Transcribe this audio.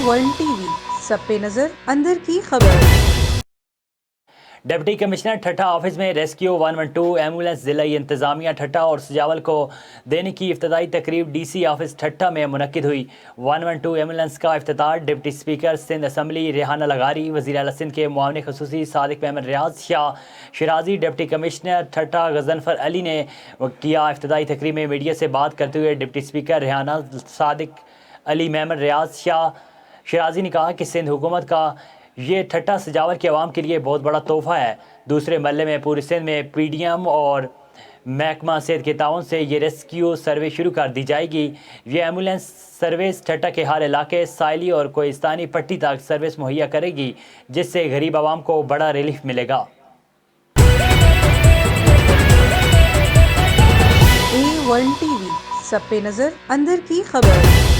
One T V, سب پہ نظر، اندر کی خبر۔ ڈپٹی کمشنر ٹھٹہ آفس میں ریسکیو 112 ایمبولینس ضلعی انتظامیہ ٹھٹہ اور سجاول کو دینے کی افتتاحی تقریب ڈی سی آفس ٹھٹہ میں منعقد ہوئی۔ 112 ایمبولینس کا افتتاح deputy speaker Sindh assembly Rehana لغاری، وزیر اعلیٰ سندھ کے معاون خصوصی صادق محمد ریاض شاہ شیرازی، ڈپٹی کمشنر ٹھٹہ غضنفر علی نے کیا۔ افتتاحی تقریب میں میڈیا سے بات کرتے ہوئے ڈپٹی اسپیکر ریحانہ صادق علی محمد ریاض شاہ شیرازی نے کہا کہ سندھ حکومت کا یہ ٹھٹہ سجاول کے عوام کے لیے بہت بڑا تحفہ ہے۔ دوسرے مرحلے میں پورے سندھ میں پی ڈی ایم اور محکمہ صحت کے تعاون سے یہ ریسکیو سروس شروع کر دی جائے گی۔ یہ ایمبولینس سروس ٹھٹہ کے ہر علاقے، ساحلی اور کوہستانی پٹی تک سروس مہیا کرے گی، جس سے غریب عوام کو بڑا ریلیف ملے گا۔ A1 TV، سب پہ نظر، اندر کی خبر۔